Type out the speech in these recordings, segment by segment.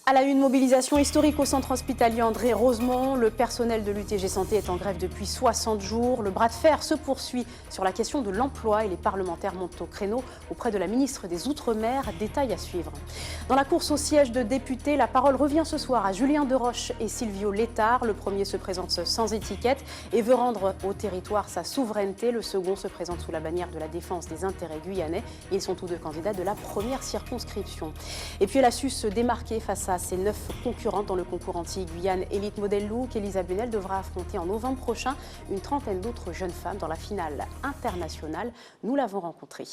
À la une, mobilisation historique au centre hospitalier André Rosemont. Le personnel de l'UTG Santé est en grève depuis 60 jours. Le bras de fer se poursuit sur la question de l'emploi et les parlementaires montent au créneau auprès de la ministre des Outre-mer. Détail à suivre. Dans la course au siège de député, la parole revient ce soir à Julien Deroche et Silvio Létard. Le premier se présente sans étiquette et veut rendre au territoire sa souveraineté. Le second se présente sous la bannière de la défense des intérêts guyanais. Ils sont tous deux candidats de la première circonscription. Et puis elle a su se démarquer face à ses 9 concurrentes dans le concours anti-Guyane Elite Model Look. Elisa Bunel devra affronter en novembre prochain une trentaine d'autres jeunes femmes dans la finale internationale. Nous l'avons rencontrée.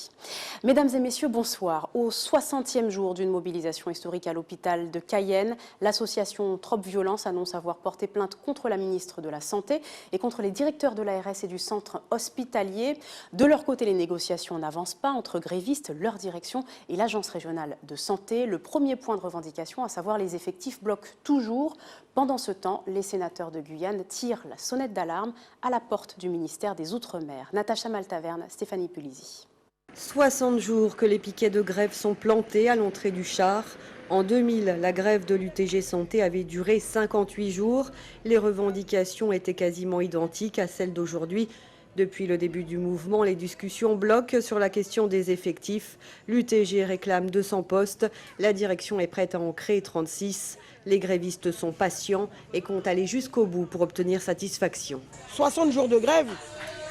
Mesdames et messieurs, bonsoir. Au 60e jour d'une mobilisation historique à l'hôpital de Cayenne, l'association Trop Violence annonce avoir porté plainte contre la ministre de la Santé et contre les directeurs de l'ARS et du centre hospitalier. De leur côté, les négociations n'avancent pas entre grévistes, leur direction et l'agence régionale de santé. Le premier point de revendication, à savoir les effectifs, bloquent toujours. Pendant ce temps, les sénateurs de Guyane tirent la sonnette d'alarme à la porte du ministère des Outre-mer. Natacha Maltaverne, Stéphanie Pulisi. 60 jours que les piquets de grève sont plantés à l'entrée du char. En 2000, la grève de l'UTG Santé avait duré 58 jours. Les revendications étaient quasiment identiques à celles d'aujourd'hui. Depuis le début du mouvement, les discussions bloquent sur la question des effectifs. L'UTG réclame 200 postes. La direction est prête à en créer 36. Les grévistes sont patients et comptent aller jusqu'au bout pour obtenir satisfaction. 60 jours de grève,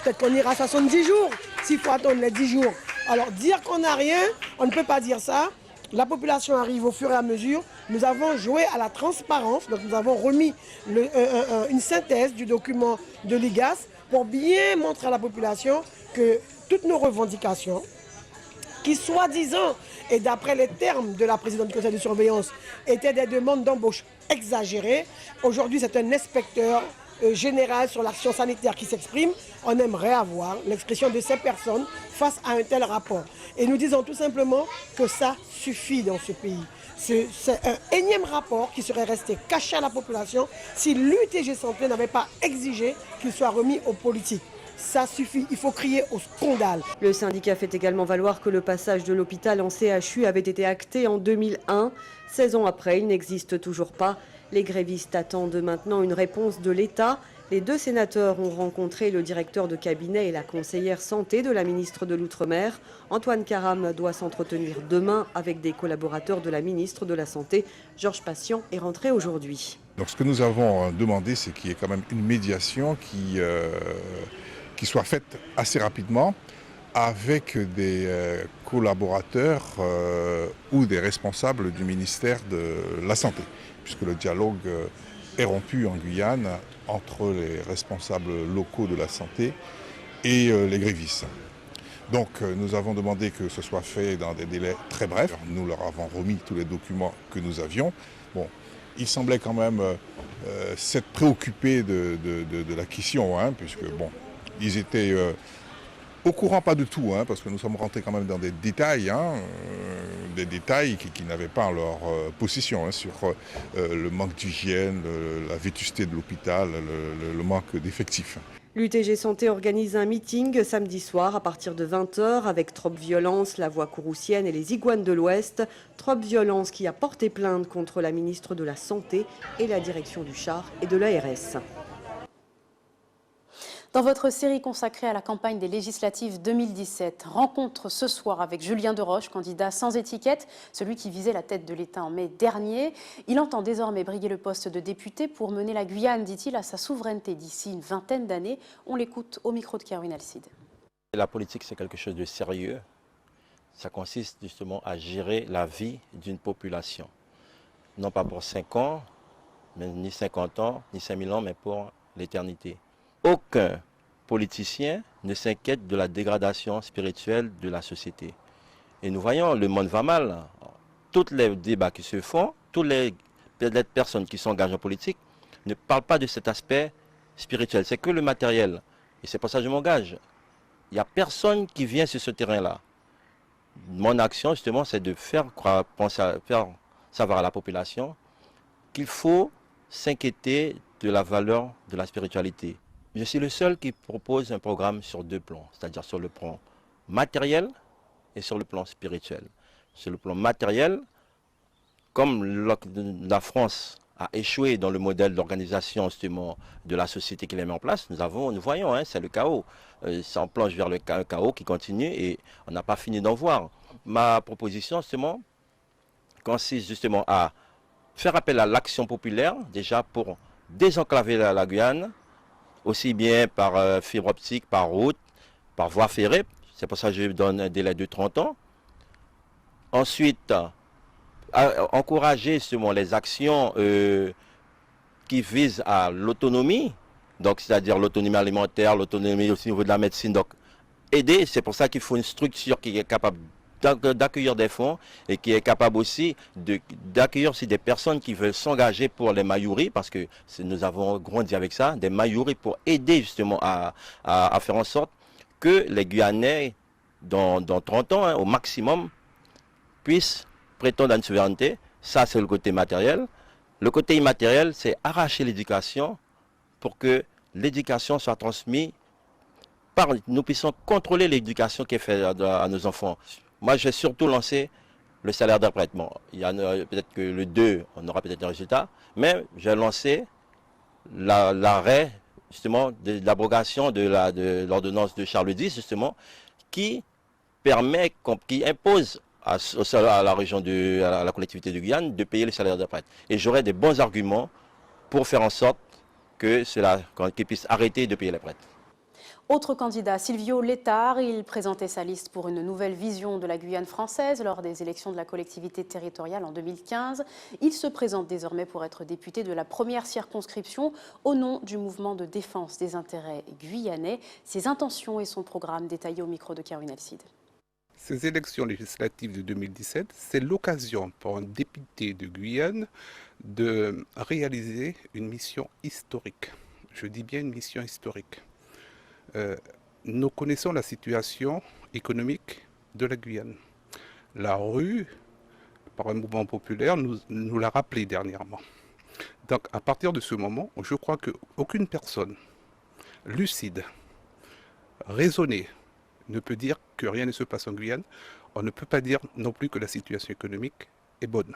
peut-être qu'on ira à 70 jours s'il faut attendre les 10 jours. Alors dire qu'on n'a rien, on ne peut pas dire ça. La population arrive au fur et à mesure. Nous avons joué à la transparence, donc nous avons remis une synthèse du document de l'IGAS pour bien montrer à la population que toutes nos revendications, qui soi-disant, et d'après les termes de la présidente du conseil de surveillance, étaient des demandes d'embauche exagérées. Aujourd'hui, c'est un inspecteur général sur l'action sanitaire qui s'exprime. On aimerait avoir l'expression de ces personnes face à un tel rapport. Et nous disons tout simplement que ça suffit dans ce pays. C'est un énième rapport qui serait resté caché à la population si l'UTG Santé n'avait pas exigé qu'il soit remis aux politiques. Ça suffit, il faut crier au scandale. Le syndicat fait également valoir que le passage de l'hôpital en CHU avait été acté en 2001. 16 ans après, il n'existe toujours pas. Les grévistes attendent maintenant une réponse de l'État. Les deux sénateurs ont rencontré le directeur de cabinet et la conseillère santé de la ministre de l'Outre-mer. Antoine Karam doit s'entretenir demain avec des collaborateurs de la ministre de la Santé. Georges Patient est rentré aujourd'hui. Donc ce que nous avons demandé, c'est qu'il y ait quand même une médiation qui soit faite assez rapidement avec des collaborateurs ou des responsables du ministère de la Santé, puisque le dialogue est rompu en Guyane entre les responsables locaux de la santé et les grévistes. Donc nous avons demandé que ce soit fait dans des délais très brefs. Nous leur avons remis tous les documents que nous avions. Bon, ils semblaient quand même s'être préoccupés de la question, hein, puisque bon, ils étaient au courant pas du tout, hein, parce que nous sommes rentrés quand même dans des détails, des détails qui n'avaient pas en leur possession, hein, sur le manque d'hygiène, la vétusté de l'hôpital, le manque d'effectifs. L'UTG Santé organise un meeting samedi soir à partir de 20h avec Trop Violence, la Voix Courroucienne et les Iguanes de l'Ouest. Trop Violence qui a porté plainte contre la ministre de la Santé et la direction du char et de l'ARS. Dans votre série consacrée à la campagne des législatives 2017, rencontre ce soir avec Julien Deroche, candidat sans étiquette, celui qui visait la tête de l'État en mai dernier. Il entend désormais briguer le poste de député pour mener la Guyane, dit-il, à sa souveraineté d'ici une vingtaine d'années. On l'écoute au micro de Kerwin Alcide. La politique, c'est quelque chose de sérieux. Ça consiste justement à gérer la vie d'une population. Non pas pour 5 ans, ni 50 ans, ni 5000 ans, mais pour l'éternité. Aucun politicien ne s'inquiète de la dégradation spirituelle de la société. Et nous voyons, le monde va mal. Tous les débats qui se font, toutes les personnes qui s'engagent en politique ne parlent pas de cet aspect spirituel. C'est que le matériel. Et c'est pour ça que je m'engage. Il n'y a personne qui vient sur ce terrain-là. Mon action, justement, c'est de faire savoir à la population qu'il faut s'inquiéter de la valeur de la spiritualité. Je suis le seul qui propose un programme sur 2 plans, c'est-à-dire sur le plan matériel et sur le plan spirituel. Sur le plan matériel, comme la France a échoué dans le modèle d'organisation justement de la société qu'il a mis en place, nous voyons, hein, c'est le chaos. Ça en plonge vers le chaos qui continue et on n'a pas fini d'en voir. Ma proposition justement consiste justement à faire appel à l'action populaire, déjà pour désenclaver la Guyane, aussi bien par fibre optique, par route, par voie ferrée. C'est pour ça que je donne un délai de 30 ans. Ensuite, encourager justement les actions qui visent à l'autonomie, donc c'est-à-dire l'autonomie alimentaire, l'autonomie aussi au niveau de la médecine. Donc aider, c'est pour ça qu'il faut une structure qui est capable d'accueillir des fonds et qui est capable aussi d'accueillir aussi des personnes qui veulent s'engager pour les Mayouris, parce que nous avons grandi avec ça, des Mayouris pour aider justement à faire en sorte que les Guyanais, dans 30 ans, hein, au maximum, puissent prétendre à une souveraineté. Ça, c'est le côté matériel. Le côté immatériel, c'est arracher l'éducation pour que l'éducation soit transmise nous puissions contrôler l'éducation qui est faite à nos enfants. Moi, j'ai surtout lancé le salaire de retraite. Bon, il y a peut-être que le 2, on aura peut-être un résultat, mais j'ai lancé l'arrêt, justement, de l'abrogation de l'ordonnance de Charles X, justement, qui permet, qui impose à la région, à la collectivité de Guyane, de payer le salaire de retraite. Et j'aurai des bons arguments pour faire en sorte qu'ils puissent arrêter de payer les retraites. Autre candidat, Silvio Létard, il présentait sa liste pour une nouvelle vision de la Guyane française lors des élections de la collectivité territoriale en 2015. Il se présente désormais pour être député de la première circonscription au nom du mouvement de défense des intérêts guyanais. Ses intentions et son programme détaillés au micro de Caroline Alcide. Ces élections législatives de 2017, c'est l'occasion pour un député de Guyane de réaliser une mission historique. Je dis bien une mission historique. Nous connaissons la situation économique de la Guyane. La rue, par un mouvement populaire, nous l'a rappelé dernièrement. Donc à partir de ce moment, je crois qu'aucune personne lucide, raisonnée, ne peut dire que rien ne se passe en Guyane. On ne peut pas dire non plus que la situation économique est bonne.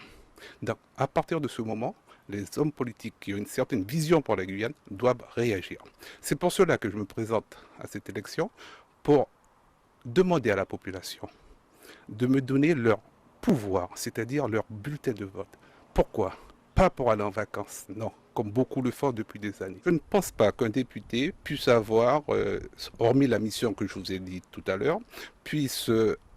Donc à partir de ce moment, les hommes politiques qui ont une certaine vision pour la Guyane doivent réagir. C'est pour cela que je me présente à cette élection, pour demander à la population de me donner leur pouvoir, c'est-à-dire leur bulletin de vote. Pourquoi ? Pas pour aller en vacances, non, comme beaucoup le font depuis des années. Je ne pense pas qu'un député puisse avoir, hormis la mission que je vous ai dit tout à l'heure, puisse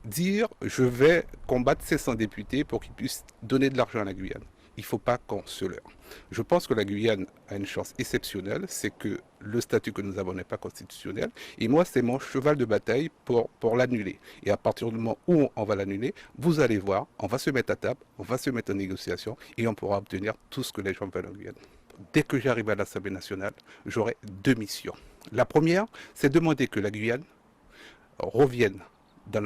dire « je vais combattre 700 députés pour qu'ils puissent donner de l'argent à la Guyane ». Il ne faut pas qu'on se leurre. Je pense que la Guyane a une chance exceptionnelle, c'est que le statut que nous avons n'est pas constitutionnel. Et moi, c'est mon cheval de bataille pour l'annuler. Et à partir du moment où on va l'annuler, vous allez voir, on va se mettre à table, on va se mettre en négociation et on pourra obtenir tout ce que les gens veulent en Guyane. Dès que j'arrive à l'Assemblée nationale, j'aurai 2 missions. La première, c'est demander que la Guyane revienne dans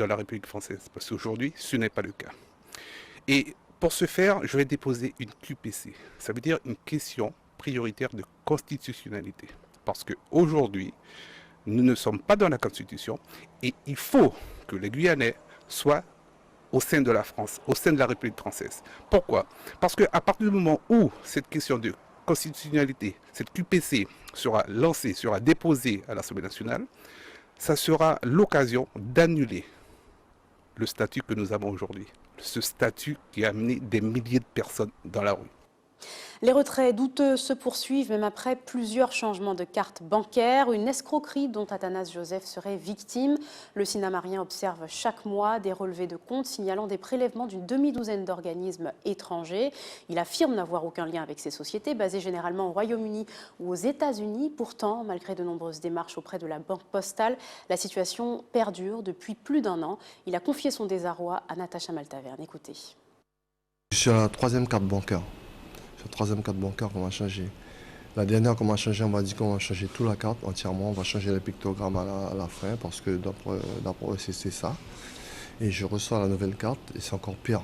la République française. Parce qu'aujourd'hui, ce n'est pas le cas. Et pour ce faire, je vais déposer une QPC. Ça veut dire une question prioritaire de constitutionnalité. Parce qu'aujourd'hui, nous ne sommes pas dans la Constitution et il faut que les Guyanais soient au sein de la France, au sein de la République française. Pourquoi ? Parce qu'à partir du moment où cette question de constitutionnalité, cette QPC sera lancée, sera déposée à l'Assemblée nationale, ça sera l'occasion d'annuler le statut que nous avons aujourd'hui. Ce statut qui a amené des milliers de personnes dans la rue. Les retraits douteux se poursuivent même après plusieurs changements de carte bancaire, une escroquerie dont Athanase Joseph serait victime. Le Sinamarien observe chaque mois des relevés de comptes signalant des prélèvements d'une demi-douzaine d'organismes étrangers. Il affirme n'avoir aucun lien avec ces sociétés, basées généralement au Royaume-Uni ou aux États-Unis. Pourtant, malgré de nombreuses démarches auprès de la Banque postale, la situation perdure depuis plus d'1 an. Il a confié son désarroi à Natacha Maltaverne. Écoutez. Je suis à la 3e carte bancaire. C'est la 3e carte bancaire qu'on va changer. La dernière qu'on va changer, on m'a dit qu'on va changer toute la carte entièrement. On va changer les pictogrammes à la fin parce que d'après eux, c'est ça. Et je reçois la nouvelle carte et c'est encore pire.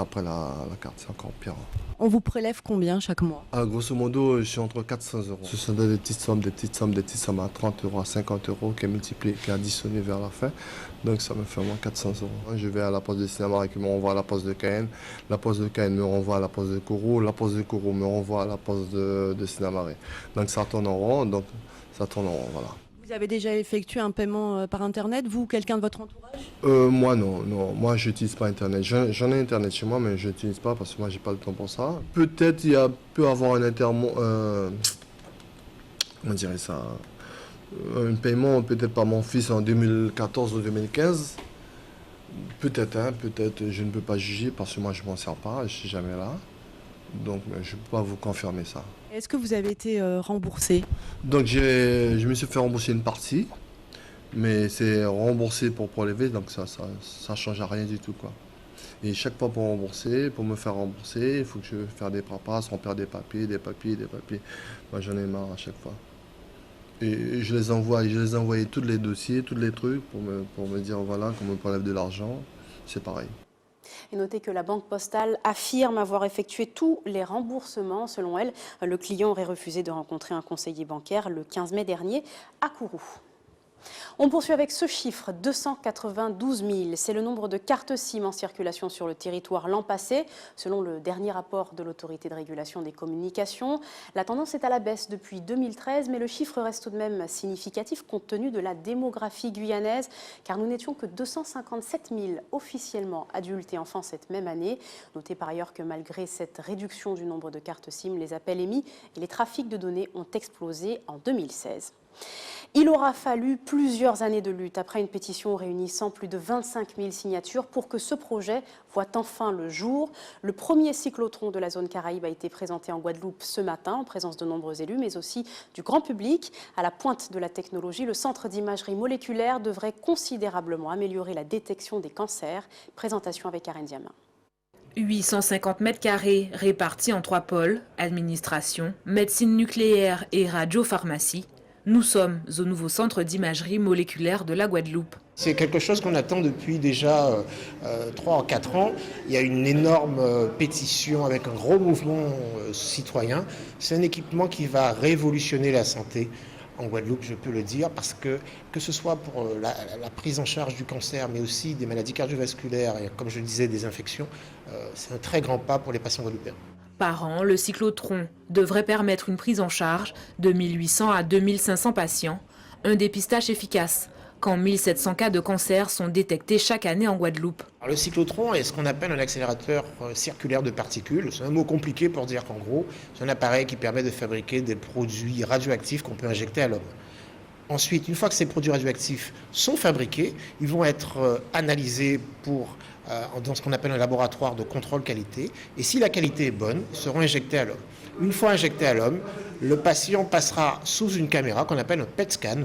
Après la carte, c'est encore pire. On vous prélève combien chaque mois? Grosso modo, je suis entre 400 euros. Ce sont des petites sommes à 30 euros, à 50 euros qui est multiplié, qui est additionné vers la fin. Donc ça me fait au moins 400 euros. Je vais à la poste de cinéma qui me renvoie à la poste de Cayenne. La poste de Cayenne me renvoie à la poste de Kourou. La poste de Kourou me renvoie à la poste de cinéma. Donc ça tourne en rond, voilà. Vous avez déjà effectué un paiement par Internet, vous ou quelqu'un de votre entourage? Moi non, moi je n'utilise pas Internet. J'en ai Internet chez moi, mais je n'utilise pas parce que moi j'ai pas le temps pour ça. Peut-être peut avoir un un paiement peut-être par mon fils en 2014 ou 2015. Peut-être, je ne peux pas juger parce que moi je m'en sers pas, je suis jamais là. Donc je ne peux pas vous confirmer ça. Est-ce que vous avez été remboursé? Donc je me suis fait rembourser une partie, mais c'est remboursé pour prélever, donc ça change à rien du tout, quoi. Et chaque fois pour me faire rembourser, il faut que je fasse des papasses, remplir des papiers. Moi j'en ai marre à chaque fois. Et je les envoyais tous les dossiers, tous les trucs pour me dire voilà qu'on me prélève de l'argent, c'est pareil. Et notez que la Banque Postale affirme avoir effectué tous les remboursements. Selon elle, le client aurait refusé de rencontrer un conseiller bancaire le 15 mai dernier à Kourou. On poursuit avec ce chiffre, 292 000. C'est le nombre de cartes SIM en circulation sur le territoire l'an passé, selon le dernier rapport de l'Autorité de régulation des communications. La tendance est à la baisse depuis 2013, mais le chiffre reste tout de même significatif compte tenu de la démographie guyanaise, car nous n'étions que 257 000 officiellement adultes et enfants cette même année. Notez par ailleurs que malgré cette réduction du nombre de cartes SIM, les appels émis et les trafics de données ont explosé en 2016. Il aura fallu plusieurs années de lutte après une pétition réunissant plus de 25 000 signatures pour que ce projet voit enfin le jour. Le premier cyclotron de la zone Caraïbe a été présenté en Guadeloupe ce matin en présence de nombreux élus, mais aussi du grand public. À la pointe de la technologie, le centre d'imagerie moléculaire devrait considérablement améliorer la détection des cancers. Présentation avec Karen Diamin. 850 mètres carrés répartis en 3 pôles, administration, médecine nucléaire et radiopharmacie. Nous sommes au nouveau centre d'imagerie moléculaire de la Guadeloupe. C'est quelque chose qu'on attend depuis déjà 3 ou 4 ans. Il y a une énorme pétition avec un gros mouvement citoyen. C'est un équipement qui va révolutionner la santé en Guadeloupe, je peux le dire, parce que ce soit pour la prise en charge du cancer, mais aussi des maladies cardiovasculaires et, comme je le disais, des infections, c'est un très grand pas pour les patients guadeloupéens. Par an, le cyclotron devrait permettre une prise en charge de 1800 à 2500 patients, un dépistage efficace, quand 1700 cas de cancer sont détectés chaque année en Guadeloupe. Alors, le cyclotron est ce qu'on appelle un accélérateur circulaire de particules. C'est un mot compliqué pour dire qu'en gros, c'est un appareil qui permet de fabriquer des produits radioactifs qu'on peut injecter à l'homme. Ensuite, une fois que ces produits radioactifs sont fabriqués, ils vont être analysés dans ce qu'on appelle un laboratoire de contrôle qualité. Et si la qualité est bonne, ils seront injectés à l'homme. Une fois injectés à l'homme, le patient passera sous une caméra qu'on appelle un PET scan,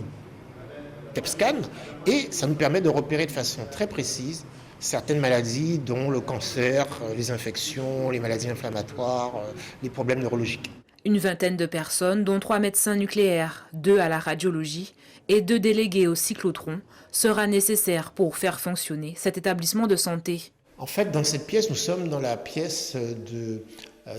et ça nous permet de repérer de façon très précise certaines maladies, dont le cancer, les infections, les maladies inflammatoires, les problèmes neurologiques. Une vingtaine de personnes, dont 3 médecins nucléaires, 2 à la radiologie et 2 délégués au cyclotron, sera nécessaire pour faire fonctionner cet établissement de santé. En fait, dans cette pièce, nous sommes dans la pièce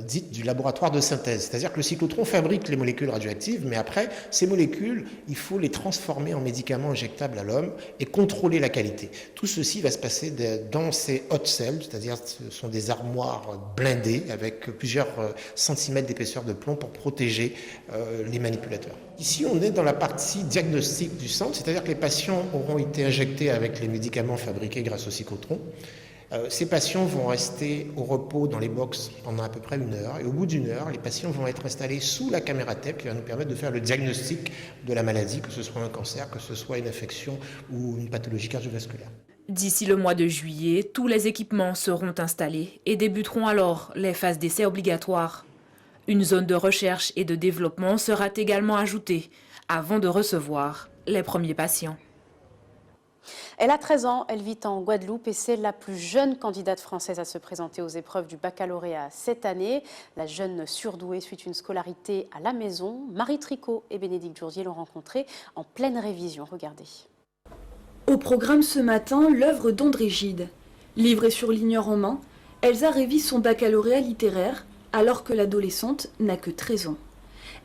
dite du laboratoire de synthèse. C'est-à-dire que le cyclotron fabrique les molécules radioactives, mais après, ces molécules, il faut les transformer en médicaments injectables à l'homme et contrôler la qualité. Tout ceci va se passer dans ces hot cells, c'est-à-dire ce sont des armoires blindées avec plusieurs centimètres d'épaisseur de plomb pour protéger les manipulateurs. Ici, on est dans la partie diagnostique du centre, c'est-à-dire que les patients auront été injectés avec les médicaments fabriqués grâce au cyclotron. Ces patients vont rester au repos dans les box pendant à peu près 1 heure. Et au bout d'1 heure, les patients vont être installés sous la caméra TEP qui va nous permettre de faire le diagnostic de la maladie, que ce soit un cancer, que ce soit une infection ou une pathologie cardiovasculaire. D'ici le mois de juillet, tous les équipements seront installés et débuteront alors les phases d'essai obligatoires. Une zone de recherche et de développement sera également ajoutée avant de recevoir les premiers patients. Elle a 13 ans, elle vit en Guadeloupe et c'est la plus jeune candidate française à se présenter aux épreuves du baccalauréat cette année. La jeune surdouée suit une scolarité à la maison. Marie Tricot et Bénédicte Jourdier l'ont rencontrée en pleine révision. Regardez. Au programme ce matin, l'œuvre d'André Gide. Livrée sur ligneur en main, Elsa révise son baccalauréat littéraire alors que l'adolescente n'a que 13 ans.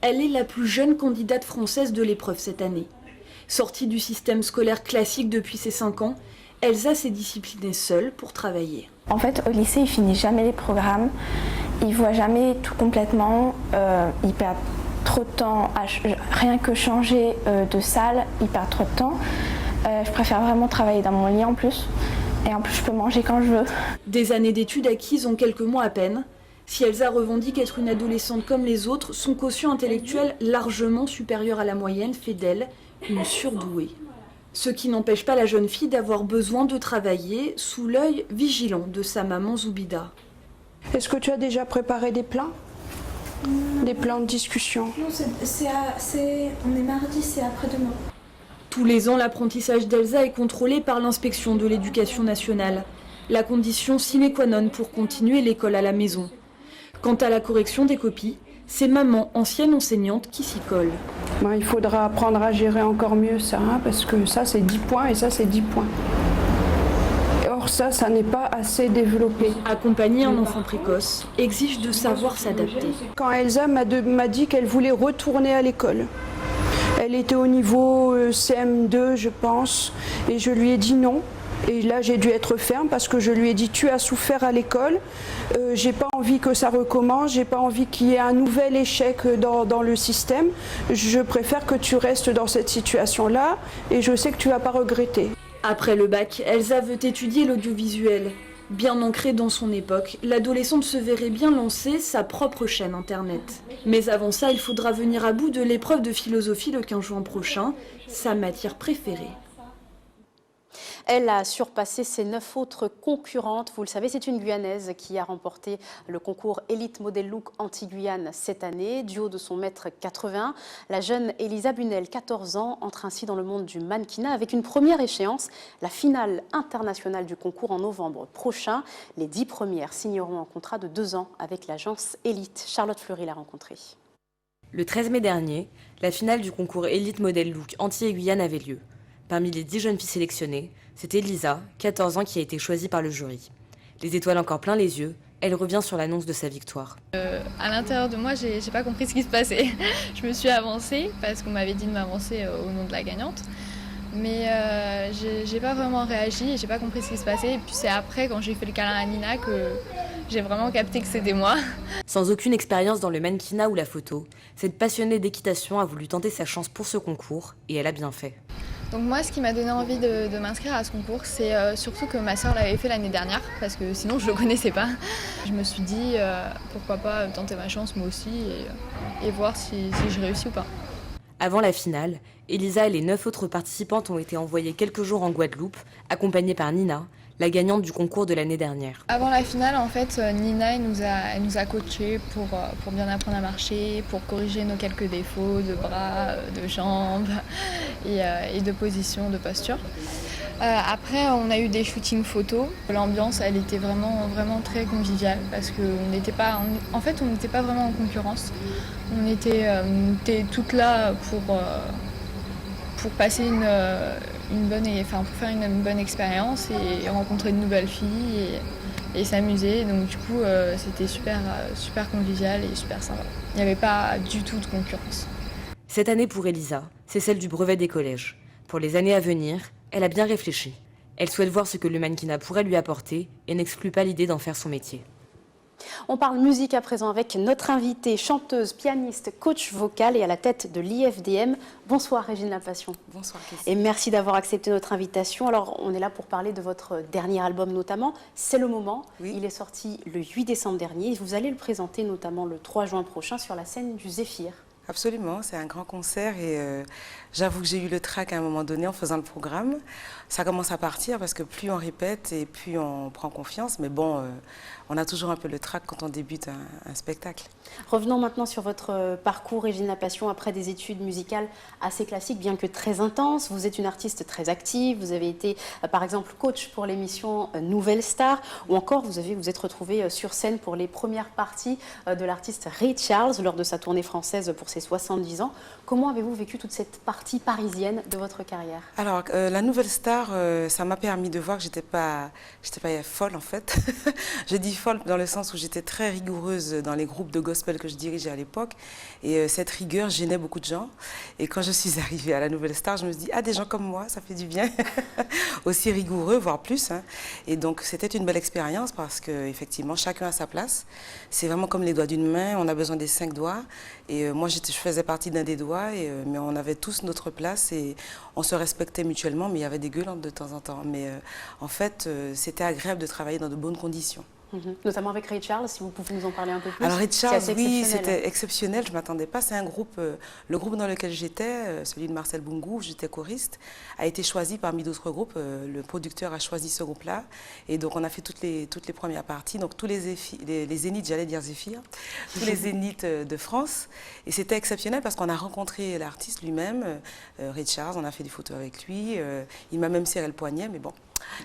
Elle est la plus jeune candidate française de l'épreuve cette année. Sortie du système scolaire classique depuis ses 5 ans, Elsa s'est disciplinée seule pour travailler. En fait, au lycée, il finit jamais les programmes, il voit jamais tout complètement, il perd trop de temps à rien que changer de salle, il perd trop de temps. Je préfère vraiment travailler dans mon lit en plus, et en plus je peux manger quand je veux. Des années d'études acquises en quelques mois à peine. Si Elsa revendique être une adolescente comme les autres, son quotient intellectuel largement supérieur à la moyenne fait d'elle une surdouée. Ce qui n'empêche pas la jeune fille d'avoir besoin de travailler sous l'œil vigilant de sa maman Zoubida. Est-ce que tu as déjà préparé des plans? Des plans de discussion? Non, on est mardi, c'est après-demain. Tous les ans, l'apprentissage d'Elsa est contrôlé par l'inspection de l'éducation nationale, la condition sine qua non pour continuer l'école à la maison. Quant à la correction des copies, c'est maman, ancienne enseignante, qui s'y colle. Il faudra apprendre à gérer encore mieux ça, parce que ça c'est 10 points et ça c'est 10 points. Or ça n'est pas assez développé. Accompagner un enfant précoce exige de savoir s'adapter. Quand Elsa m'a dit qu'elle voulait retourner à l'école, elle était au niveau CM2 je pense, et je lui ai dit non. Et là, j'ai dû être ferme parce que je lui ai dit « tu as souffert à l'école, j'ai pas envie que ça recommence, j'ai pas envie qu'il y ait un nouvel échec dans le système. Je préfère que tu restes dans cette situation-là et je sais que tu vas pas regretter. » Après le bac, Elsa veut étudier l'audiovisuel. Bien ancrée dans son époque, l'adolescente se verrait bien lancer sa propre chaîne internet. Mais avant ça, il faudra venir à bout de l'épreuve de philosophie le 15 juin prochain, sa matière préférée. Elle a surpassé ses 9 autres concurrentes. Vous le savez, c'est une Guyanaise qui a remporté le concours Elite Model Look Anti-Guyane cette année. Du haut de son mètre 80, la jeune Elisa Bunel, 14 ans, entre ainsi dans le monde du mannequinat avec une première échéance, la finale internationale du concours en novembre prochain. Les 10 premières signeront un contrat de 2 ans avec l'agence Elite. Charlotte Fleury l'a rencontrée. Le 13 mai dernier, la finale du concours Elite Model Look Anti-Guyane avait lieu. Parmi les 10 jeunes filles sélectionnées, c'était Lisa, 14 ans, qui a été choisie par le jury. Les étoiles encore plein les yeux, elle revient sur l'annonce de sa victoire. À l'intérieur de moi, j'ai pas compris ce qui se passait. Je me suis avancée parce qu'on m'avait dit de m'avancer au nom de la gagnante. Mais j'ai pas vraiment réagi et j'ai pas compris ce qui se passait. Et puis c'est après, quand j'ai fait le câlin à Nina, que j'ai vraiment capté que c'était moi. Sans aucune expérience dans le mannequinat ou la photo, cette passionnée d'équitation a voulu tenter sa chance pour ce concours et elle a bien fait. Donc moi, ce qui m'a donné envie de m'inscrire à ce concours, c'est surtout que ma sœur l'avait fait l'année dernière, parce que sinon je le connaissais pas. Je me suis dit, pourquoi pas tenter ma chance moi aussi et voir si je réussis ou pas. Avant la finale, Elisa et les 9 autres participantes ont été envoyées quelques jours en Guadeloupe, accompagnées par Nina, la gagnante du concours de l'année dernière. Avant la finale, en fait, Nina elle nous a coachés pour bien apprendre à marcher, pour corriger nos quelques défauts de bras, de jambes et de position, de posture. Après, on a eu des shootings photos. L'ambiance, elle était vraiment très conviviale parce qu'on n'était pas, en fait, on n'était pas vraiment en concurrence. On était toutes là pour passer pour faire une bonne expérience et rencontrer de nouvelles filles et s'amuser. Donc du coup, c'était super convivial et super sympa. Il n'y avait pas du tout de concurrence. Cette année pour Elisa, c'est celle du brevet des collèges. Pour les années à venir, elle a bien réfléchi. Elle souhaite voir ce que le mannequinat pourrait lui apporter et n'exclut pas l'idée d'en faire son métier. On parle musique à présent avec notre invitée, chanteuse, pianiste, coach vocal et à la tête de l'IFDM. Bonsoir Régine Lapassion. Bonsoir Christine. Et merci d'avoir accepté notre invitation. Alors on est là pour parler de votre dernier album notamment, C'est le moment. Oui. Il est sorti le 8 décembre dernier. Vous allez le présenter notamment le 3 juin prochain sur la scène du Zéphyr. Absolument, c'est un grand concert et j'avoue que j'ai eu le trac à un moment donné en faisant le programme. Ça commence à partir parce que plus on répète et plus on prend confiance, mais bon, on a toujours un peu le trac quand on débute un spectacle. Revenons maintenant sur votre parcours, Régine Lapassion, après des études musicales assez classiques, bien que très intenses. Vous êtes une artiste très active, vous avez été par exemple coach pour l'émission Nouvelle Star, ou encore vous êtes retrouvée sur scène pour les premières parties de l'artiste Ray Charles lors de sa tournée française pour ses ses 70 ans. Comment avez-vous vécu toute cette partie parisienne de votre carrière? Alors, la Nouvelle Star, ça m'a permis de voir que j'étais pas folle en fait. Je dis folle dans le sens où j'étais très rigoureuse dans les groupes de gospel que je dirigeais à l'époque. Et cette rigueur gênait beaucoup de gens. Et quand je suis arrivée à la Nouvelle Star, je me suis dit, ah, des gens comme moi, ça fait du bien. Aussi rigoureux, voire plus. Hein. Et donc, c'était une belle expérience parce qu'effectivement, chacun a sa place. C'est vraiment comme les doigts d'une main. On a besoin des 5 doigts. Et moi, je faisais partie d'un des doigts. Mais on avait tous notre place et on se respectait mutuellement. Mais il y avait des gueulantes de temps en temps. Mais en fait, c'était agréable de travailler dans de bonnes conditions. Notamment avec Ray Charles, si vous pouvez nous en parler un peu plus. Alors Ray Charles, oui, c'était exceptionnel, je ne m'attendais pas. C'est un groupe, le groupe dans lequel j'étais, celui de Marcel Bungu, j'étais choriste, a été choisi parmi d'autres groupes. Le producteur a choisi ce groupe-là. Et donc on a fait toutes les premières parties, donc tous les zéniths, j'allais dire Zéphyr, tous les zéniths de France. Et c'était exceptionnel parce qu'on a rencontré l'artiste lui-même, Ray Charles, on a fait des photos avec lui. Il m'a même serré le poignet, mais bon.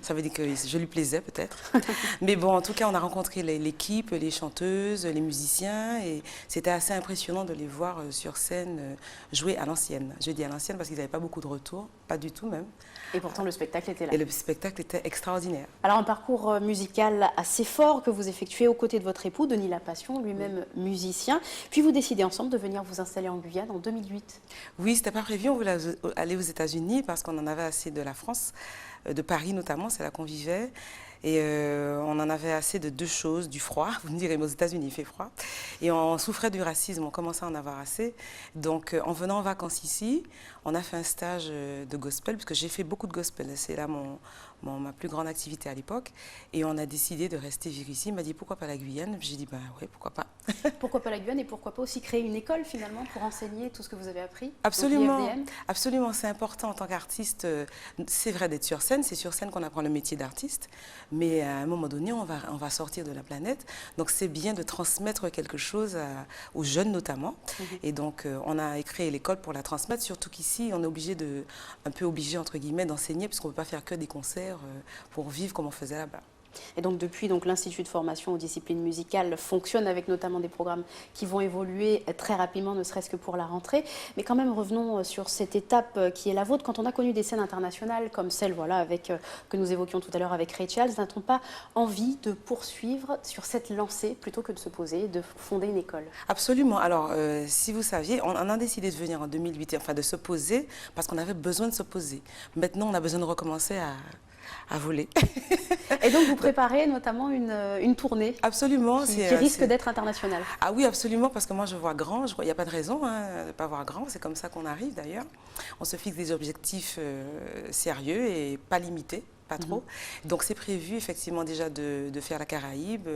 Ça veut dire que je lui plaisais peut-être. Mais bon, en tout cas, on a rencontré l'équipe, les chanteuses, les musiciens. Et c'était assez impressionnant de les voir sur scène jouer à l'ancienne. Je dis à l'ancienne parce qu'ils n'avaient pas beaucoup de retours, pas du tout même. Et pourtant, le spectacle était là. Et le spectacle était extraordinaire. Alors, un parcours musical assez fort que vous effectuez aux côtés de votre époux, Denis Lapassion, lui-même musicien. Puis vous décidez ensemble de venir vous installer en Guyane en 2008. Oui, c'était pas prévu. On voulait aller aux États-Unis parce qu'on en avait assez de la France. De Paris notamment, c'est là qu'on vivait. Et on en avait assez de 2 choses, du froid, vous me direz, mais aux États-Unis il fait froid, et on souffrait du racisme, on commençait à en avoir assez. Donc en venant en vacances ici, on a fait un stage de gospel, puisque j'ai fait beaucoup de gospel, c'est là ma plus grande activité à l'époque, et on a décidé de rester vivre ici. Il m'a dit pourquoi pas la Guyane, j'ai dit bah oui, pourquoi pas. Pourquoi pas la Guyane et pourquoi pas aussi créer une école finalement pour enseigner tout ce que vous avez appris? Absolument, absolument, c'est important en tant qu'artiste. C'est vrai d'être sur scène, c'est sur scène qu'on apprend le métier d'artiste, mais à un moment donné, on va sortir de la planète. Donc c'est bien de transmettre quelque chose aux jeunes notamment. Et donc on a créé l'école pour la transmettre, surtout qu'ici on est un peu obligé entre guillemets d'enseigner, puisqu'on ne peut pas faire que des concerts pour vivre comme on faisait là-bas. Et donc depuis, l'Institut de formation aux disciplines musicales fonctionne avec notamment des programmes qui vont évoluer très rapidement, ne serait-ce que pour la rentrée. Mais quand même, revenons sur cette étape qui est la vôtre. Quand on a connu des scènes internationales comme celle que nous évoquions tout à l'heure avec Ray Charles, n'a-t-on pas envie de poursuivre sur cette lancée plutôt que de se poser, de fonder une école? Absolument. Alors, si vous saviez, on a décidé de venir en 2008, enfin de se poser, parce qu'on avait besoin de se poser. Maintenant, on a besoin de recommencer à voler. Et donc vous préparez notamment une tournée absolument, qui risque d'être internationale. Ah oui, absolument, parce que moi je vois grand, il n'y a pas de raison de ne pas voir grand, c'est comme ça qu'on arrive d'ailleurs. On se fixe des objectifs sérieux et pas limités. Pas trop. Donc c'est prévu effectivement déjà de faire la Caraïbe,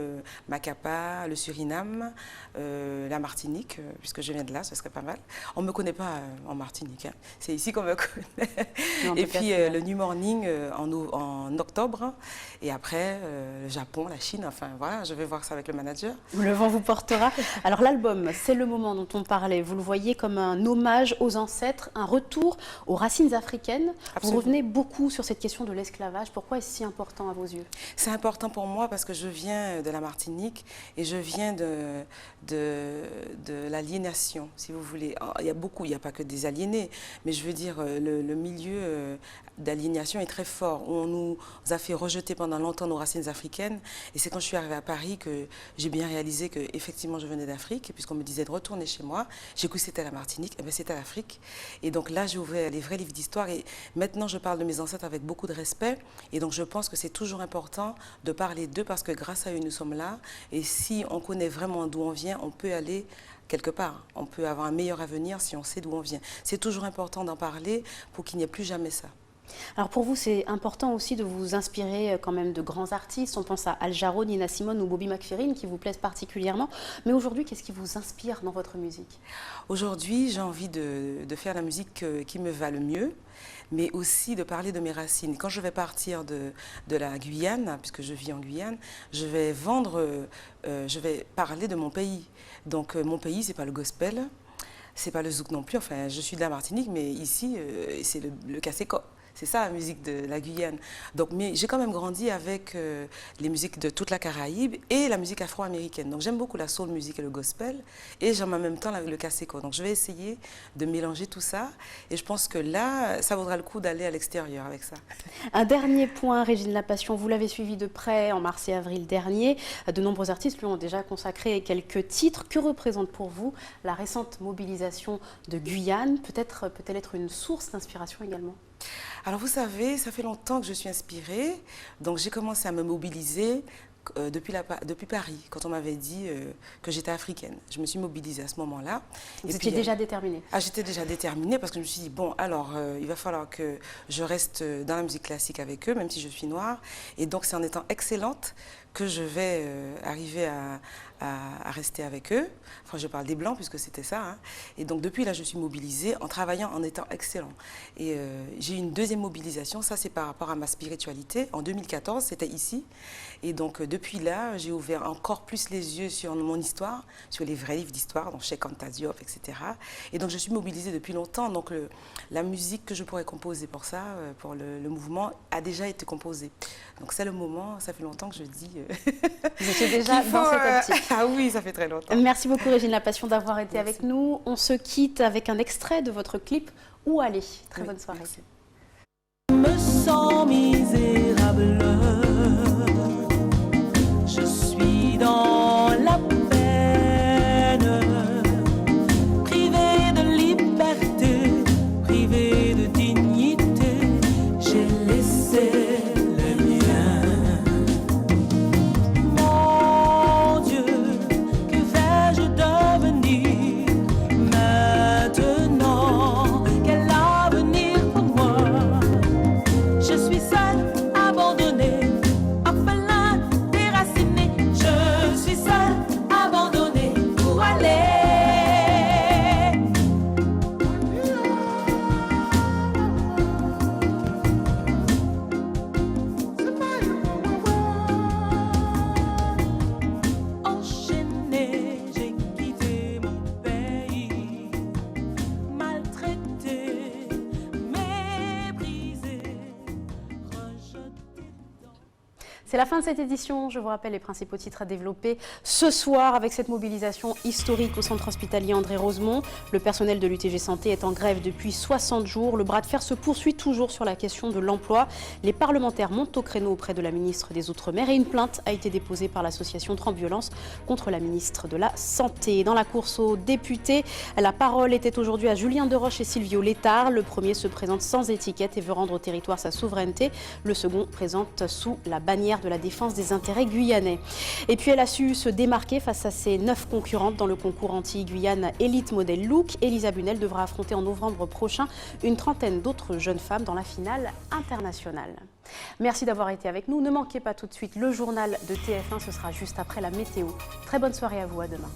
Macapa, le Suriname, la Martinique, puisque je viens de là, ce serait pas mal. On ne me connaît pas en Martinique, hein. C'est ici qu'on me connaît. Et puis le New Morning en octobre, et après le Japon, la Chine, enfin voilà, je vais voir ça avec le manager. Le vent vous portera. Alors l'album, c'est le moment dont on parlait, vous le voyez comme un hommage aux ancêtres, un retour aux racines africaines. Absolument. Vous revenez beaucoup sur cette question de l'esclavage. Pourquoi est-ce si important à vos yeux? C'est important pour moi parce que je viens de la Martinique et je viens de l'aliénation, si vous voulez. Il y a beaucoup, il n'y a pas que des aliénés, mais je veux dire, le milieu d'aliénation est très fort. On nous a fait rejeter pendant longtemps nos racines africaines, et c'est quand je suis arrivée à Paris que j'ai bien réalisé que effectivement je venais d'Afrique, puisqu'on me disait de retourner chez moi. J'ai cru que c'était la Martinique, et bien c'était l'Afrique. Et donc là, j'ai ouvert les vrais livres d'histoire, et maintenant je parle de mes ancêtres avec beaucoup de respect. Et donc je pense que c'est toujours important de parler d'eux parce que grâce à eux, nous sommes là. Et si on connaît vraiment d'où on vient, on peut aller quelque part. On peut avoir un meilleur avenir si on sait d'où on vient. C'est toujours important d'en parler pour qu'il n'y ait plus jamais ça. Alors pour vous, c'est important aussi de vous inspirer quand même de grands artistes. On pense à Al Jarreau, Nina Simone ou Bobby McFerrin qui vous plaisent particulièrement. Mais aujourd'hui, qu'est-ce qui vous inspire dans votre musique? Aujourd'hui, j'ai envie de faire la musique qui me va le mieux, mais aussi de parler de mes racines. Quand je vais partir de la Guyane, puisque je vis en Guyane, je vais parler de mon pays. Donc mon pays, c'est pas le gospel, c'est pas le zouk non plus. Enfin, je suis de la Martinique, mais ici, c'est le cassé-co. C'est ça la musique de la Guyane. Donc, mais j'ai quand même grandi avec les musiques de toute la Caraïbe et la musique afro-américaine. Donc j'aime beaucoup la soul music et le gospel et j'aime en même temps le casseko. Donc je vais essayer de mélanger tout ça et je pense que là, ça vaudra le coup d'aller à l'extérieur avec ça. Un dernier point, Régine Lapassion, vous l'avez suivi de près en mars et avril dernier. De nombreux artistes lui ont déjà consacré quelques titres. Que représente pour vous la récente mobilisation de Guyane? Peut-elle être une source d'inspiration également? Alors vous savez, ça fait longtemps que je suis inspirée, donc j'ai commencé à me mobiliser depuis Paris, quand on m'avait dit que j'étais africaine. Je me suis mobilisée à ce moment-là. Vous étiez déjà déterminée? J'étais déjà déterminée parce que je me suis dit, bon, alors, il va falloir que je reste dans la musique classique avec eux, même si je suis noire. Et donc, c'est en étant excellente que je vais arriver à rester avec eux. Enfin, je parle des Blancs, puisque c'était ça. Hein. Et donc, depuis là, je suis mobilisée en travaillant, en étant excellent. Et j'ai eu une deuxième mobilisation, ça c'est par rapport à ma spiritualité. En 2014, c'était ici. Et donc, depuis là, j'ai ouvert encore plus les yeux sur mon histoire, sur les vrais livres d'histoire, donc Cheikh Anta Diop, etc. Et donc, je suis mobilisée depuis longtemps. Donc, la musique que je pourrais composer pour ça, pour le mouvement, a déjà été composée. Donc, c'est le moment, ça fait longtemps que je dis... Vous étiez déjà dans cette optique. Ah oui, ça fait très longtemps. Merci beaucoup, Régine Lapassion, d'avoir été avec nous. On se quitte avec un extrait de votre clip « Où aller ». Très bonne soirée. Merci. Je me sens misérable. Je suis dans la peine, privée de liberté, privée de dignité. J'ai laissé les miens. Mon Dieu, que vais-je devenir maintenant? Quel avenir pour moi? Je suis seule, abandonnée, orphelin, déracinée. Je suis seule, abandonnée, où aller? Enchaînée, j'ai quitté mon pays, maltraitée, méprisée, rejetée. C'est la fin de cette édition. Je vous rappelle les principaux titres à développer ce soir avec cette mobilisation historique au centre hospitalier André Rosemont. Le personnel de l'UTG Santé est en grève depuis 60 jours. Le bras de fer se poursuit toujours sur la question de l'emploi. Les parlementaires montent au créneau auprès de la ministre des Outre-mer et une plainte a été déposée par l'association Transviolence contre la ministre de la Santé. Dans la course aux députés, la parole était aujourd'hui à Julien Deroche et Silvio Létard. Le premier se présente sans étiquette et veut rendre au territoire sa souveraineté. Le second présente sous la bannière de la défense des intérêts guyanais. Et puis elle a su se démarquer face à ses 9 concurrentes dans le concours anti-Guyane Elite Model Look. Elisa Bunel devra affronter en novembre prochain une trentaine d'autres jeunes femmes dans la finale internationale. Merci d'avoir été avec nous. Ne manquez pas tout de suite le journal de TF1, ce sera juste après la météo. Très bonne soirée à vous, à demain.